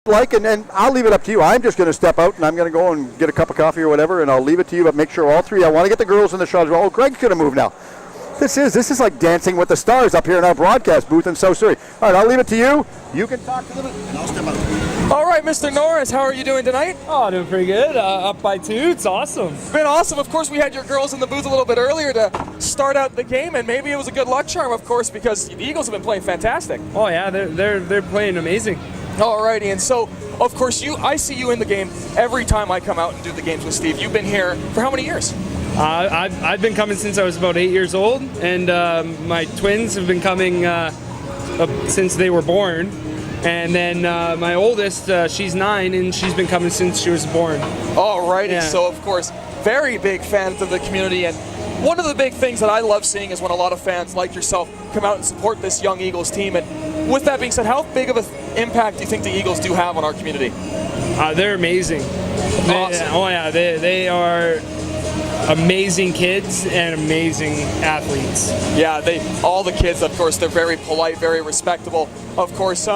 like, and I'll leave it up to you. I'm just going to step out, and I'm going to go and get a cup of coffee or whatever, and I'll leave it to you, but make sure all three. I want to get the girls in the shot as well. Oh, Greg's going to move now. This is like Dancing with the Stars up here in our broadcast booth in South Surrey. All right, I'll leave it to you. You can talk to them, and I'll step out. All right, Mr. Norris, how are you doing tonight? Oh, doing pretty good. Up by 2. It's awesome. It's been awesome. Of course, we had your girls in the booth a little bit earlier to start out the game, and maybe it was a good luck charm, of course, because the Eagles have been playing fantastic. Oh yeah, they're playing amazing. All righty, and so, of course, I see you in the game every time I come out and do the games with Steve. You've been here for how many years? I've been coming since I was about 8 years old, and my twins have been coming since they were born. And then my oldest, she's 9, and she's been coming since she was born. All righty, yeah. So of course, very big fans of the community, and one of the big things that I love seeing is when a lot of fans like yourself come out and support this young Eagles team. And with that being said, how big of an impact do you think the Eagles do have on our community? They're amazing. Awesome. Oh yeah, they are amazing kids and amazing athletes. Yeah, all the kids, of course, they're very polite, very respectable. Of course,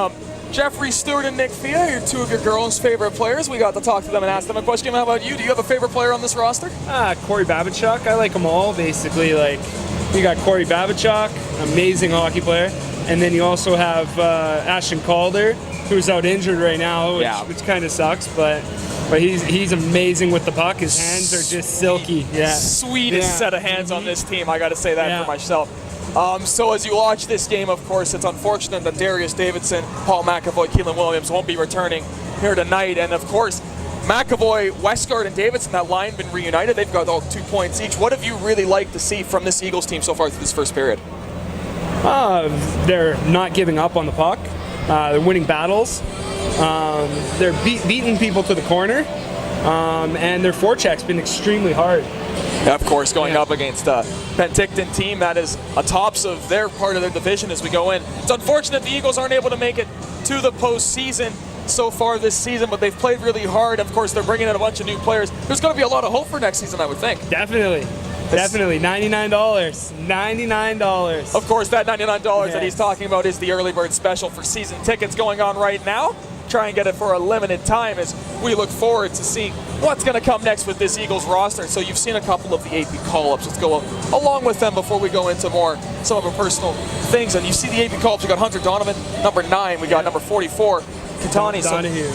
Jeffrey Stewart and Nick Fia are two of your girls' favorite players. We got to talk to them and ask them a question. How about you? Do you have a favorite player on this roster? Corey Babachuk. I like them all, basically. Like, you got Corey Babachuk, amazing hockey player. And then you also have Ashton Calder, who's out injured right now, which kind of sucks, but he's amazing with the puck. His hands are just silky. Yeah. Sweetest set of hands on this team. I got to say that for myself. So as you watch this game, of course, it's unfortunate that Darius Davidson, Paul McAvoy, Keelan Williams won't be returning here tonight. And of course, McAvoy, Westgard, and Davidson, that line been reunited. They've got all 2 points each. What have you really liked to see from this Eagles team so far through this first period? They're not giving up on the puck. They're winning battles. They're beating people to the corner. And their forecheck's been extremely hard. Of course, going up against a Penticton team that is tops of their part of their division as we go in. It's unfortunate the Eagles aren't able to make it to the postseason so far this season, but they've played really hard. Of course, they're bringing in a bunch of new players. There's going to be a lot of hope for next season, I would think. Definitely. $99. $99. Of course, that $99 that he's talking about is the early bird special for season tickets going on right now. Try and get it for a limited time as we look forward to seeing what's going to come next with this Eagles roster. So you've seen a couple of the AP call-ups. Let's go along with them before we go into some of our personal things. And you see the AP call-ups. We got Hunter Donovan, number 9. We got number 44, Katani. Donahue.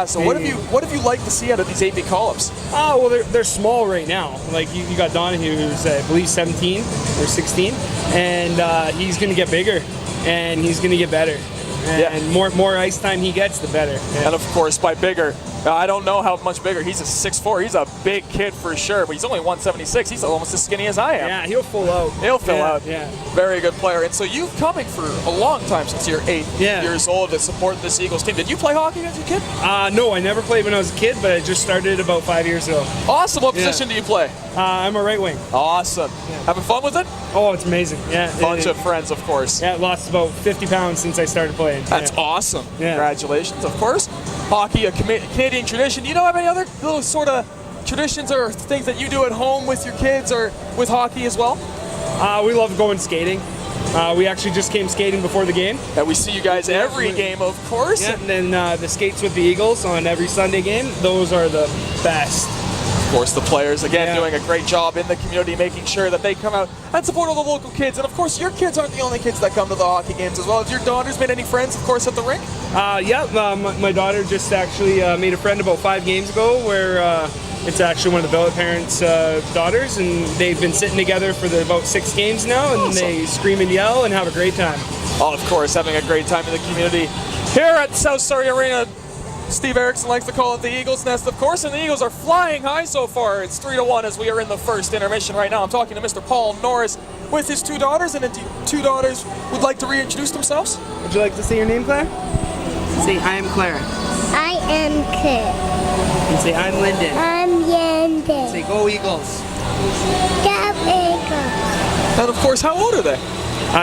So what have you liked to see out of these AP call-ups? Well, they're small right now. Like you got Donahue, who's I believe 17 or 16, and he's going to get bigger, and he's going to get better. And more ice time he gets, the better. Yeah. And of course, by bigger, I don't know how much bigger. He's a 6'4". He's a big kid for sure, but he's only 176. He's almost as skinny as I am. Yeah, he'll fill out. He'll fill out. Yeah. Very good player. And so you've coming for a long time since you're 8 years old to support this Eagles team. Did you play hockey as a kid? No, I never played when I was a kid, but I just started about 5 years ago. Awesome. What position do you play? I'm a right wing. Awesome. Having fun with it? Oh, it's amazing. Yeah. Bunch of friends, of course. Yeah, lost about 50 pounds since I started playing. That's awesome. Yeah. Congratulations, of course. Hockey, a Canadian tradition. Do you know of any other little sort of traditions or things that you do at home with your kids or with hockey as well? We love going skating. We actually just came skating before the game. And we see you guys every game, of course. Yeah, and then the skates with the Eagles on every Sunday game. Those are the best. Of course, the players, again, doing a great job in the community, making sure that they come out and support all the local kids. And, of course, your kids aren't the only kids that come to the hockey games as well. Have your daughters made any friends, of course, at the rink? My daughter just actually made a friend about 5 games ago where it's actually one of the Billet parents' daughters, and they've been sitting together for about 6 games now, and they scream and yell and have a great time. Oh, of course, having a great time in the community. Here at South Surrey Arena, Steve Erickson likes to call it the Eagles' Nest, of course, and the Eagles are flying high so far. It's 3-1 as we are in the first intermission right now. I'm talking to Mr. Paul Norris with his 2 daughters, and the 2 daughters would like to reintroduce themselves. Would you like to say your name, Claire? Say, I am Claire. I am Claire. And say, I'm Lyndon. I'm Lyndon. Say, go Eagles. Go Eagles. And of course, how old are they?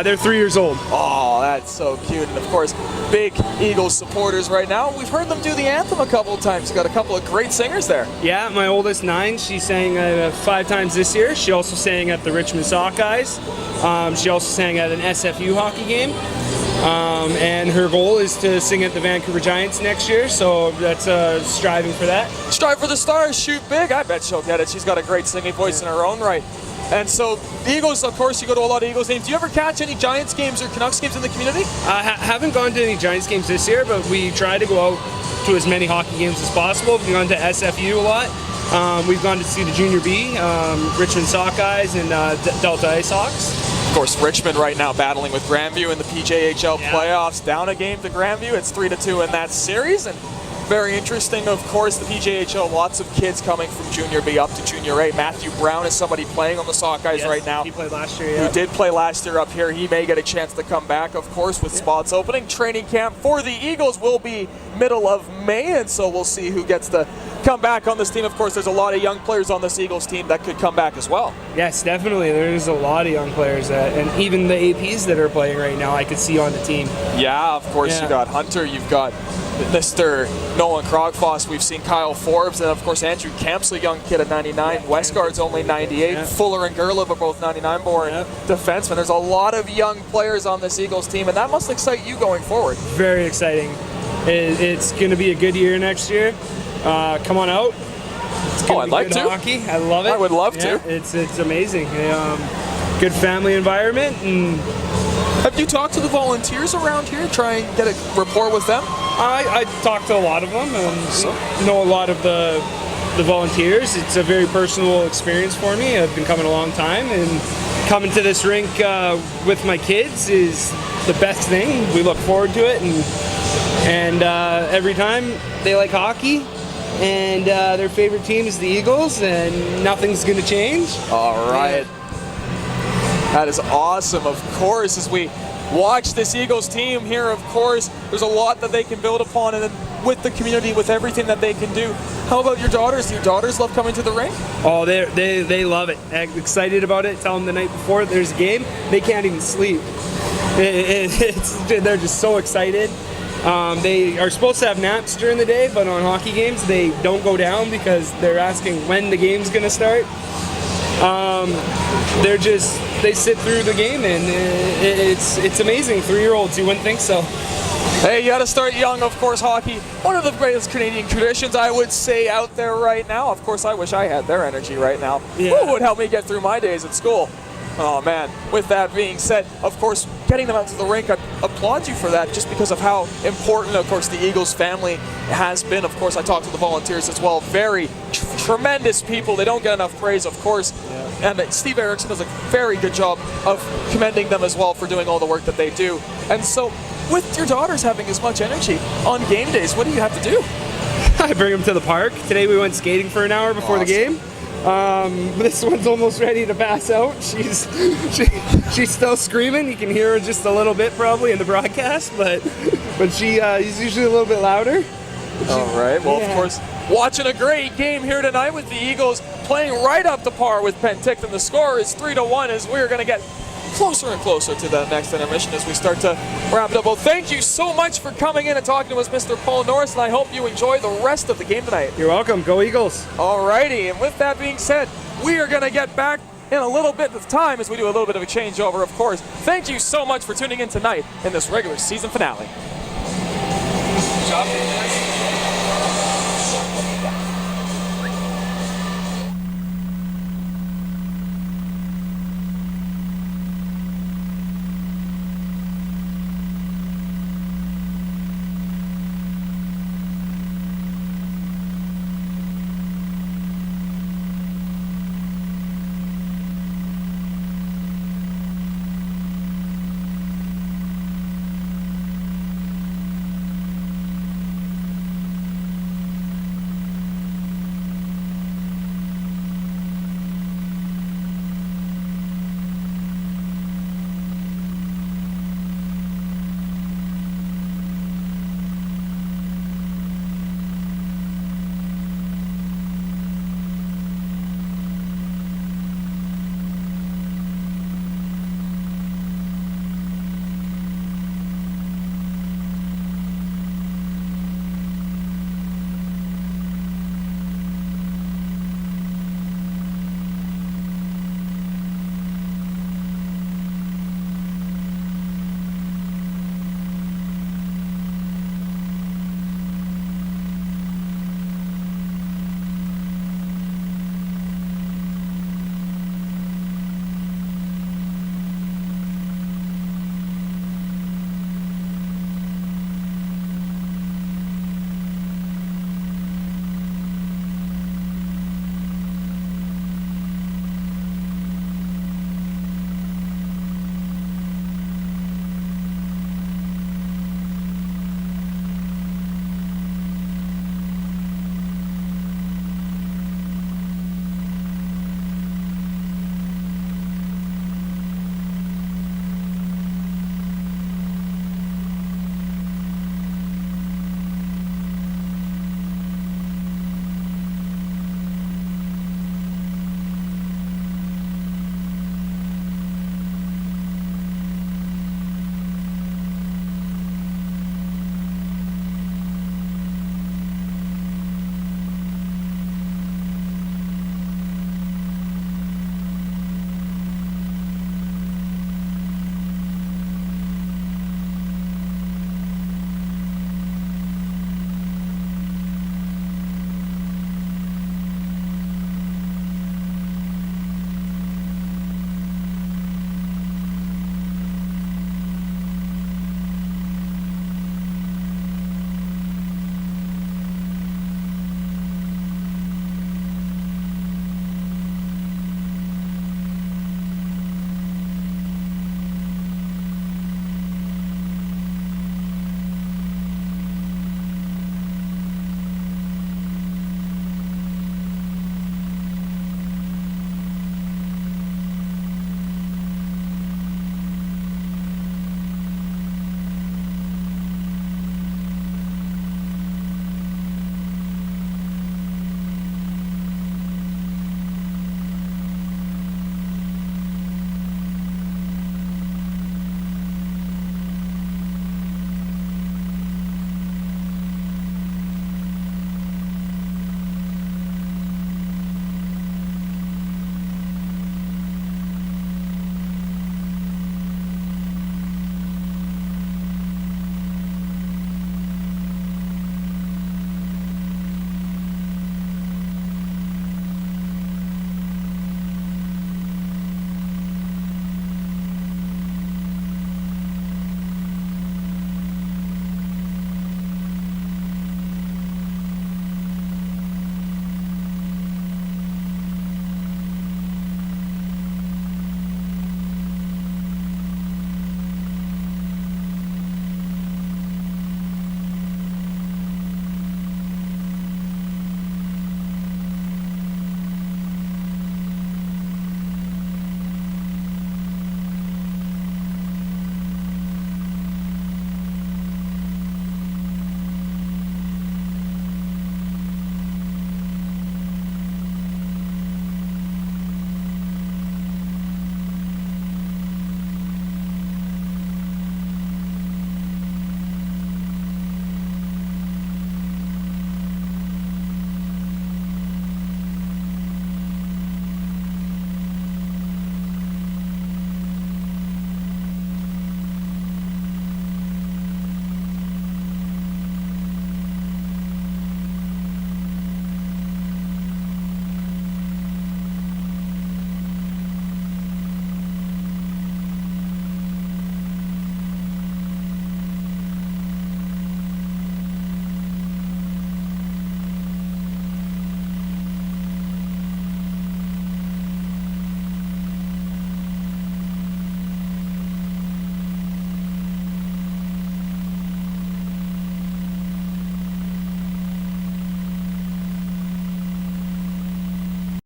They're 3 years old. Oh, that's so cute. And of course, big Eagles supporters right now. We've heard them do the anthem a couple of times. We've got a couple of great singers there. Yeah, my oldest 9, she sang 5 times this year. She also sang at the Richmond Sockeyes. She also sang at an SFU hockey game. And her goal is to sing at the Vancouver Giants next year, so that's striving for that. Strive for the stars, shoot big. I bet she'll get it. She's got a great singing voice in her own right. And so the Eagles, of course, you go to a lot of Eagles games. Do you ever catch any Giants games or Canucks games in the community? Haven't gone to any Giants games this year, but we try to go out to as many hockey games as possible. We've gone to SFU a lot. We've gone to see the Junior B, Richmond Sockeyes, and Delta Ice Hawks. Of course, Richmond right now battling with Grandview in the PJHL playoffs. Down a game to Grandview. It's 3-2 in that series. And very interesting, of course, the PJHL, lots of kids coming from Junior B up to Junior A. Matthew Brown is somebody playing on the Sockeyes right now. He played last year, Who did play last year up here. He may get a chance to come back, of course, with spots opening. Training camp for the Eagles will be middle of May, and so we'll see who gets to come back on this team. Of course, there's a lot of young players on this Eagles team that could come back as well. Yes, definitely. There's a lot of young players, and even the APs that are playing right now, I could see on the team. Yeah, of course, you got Hunter, you've got Mr. Nolan Krogfoss, we've seen Kyle Forbes, and of course Andrew Kemp's a young kid at 99. Westgard's only 98. Fuller and Gerlov are both 99 born defensemen. There's a lot of young players on this Eagles team, and that must excite you going forward. Very exciting. It's going to be a good year next year. Come on out. I'd like to. Hockey. I love it. I would love to. It's amazing. Good family environment. And have you talked to the volunteers around here? Try and get a rapport with them? I talked to a lot of them and know a lot of the volunteers. It's a very personal experience for me. I've been coming a long time, and coming to this rink with my kids is the best thing. We look forward to it, and every time they like hockey, and their favorite team is the Eagles, and nothing's going to change. All right. That is awesome. Of course, as we watch this Eagles team here, of course, there's a lot that they can build upon, and then with the community, with everything that they can do. How about your daughters? Do your daughters love coming to the rink? Oh, they love it. I'm excited about it. Tell them the night before there's a game, they can't even sleep. They're just so excited. They are supposed to have naps during the day, but on hockey games, they don't go down because they're asking when the game's going to start. They sit through the game, and it's amazing. 3-year-olds, you wouldn't think so. Hey, you got to start young, of course. Hockey, one of the greatest Canadian traditions, I would say, out there right now. Of course, I wish I had their energy right now. Yeah. Ooh, would help me get through my days at school. Oh man, with that being said, of course, getting them out to the rink, I applaud you for that, just because of how important, of course, the Eagles family has been. Of course, I talked to the volunteers as well. Very tremendous people. They don't get enough praise, of course. And Steve Erickson does a very good job of commending them as well for doing all the work that they do. And so, with your daughters having as much energy on game days, what do you have to do? I bring them to the park. Today we went skating for an hour before the game. This one's almost ready to pass out. She's still screaming. You can hear her just a little bit probably in the broadcast, but she's usually a little bit louder. All right. Well, of course, watching a great game here tonight with the Eagles playing right up to par with Penticton. The score is 3-1 as we're going to get closer and closer to that next intermission as we start to wrap it up. Well, thank you so much for coming in and talking to us, Mr. Paul Norris, and I hope you enjoy the rest of the game tonight. You're welcome. Go Eagles. All righty, and with that being said, we are going to get back in a little bit of time as we do a little bit of a changeover, of course. Thank you so much for tuning in tonight in this regular season finale. Good job.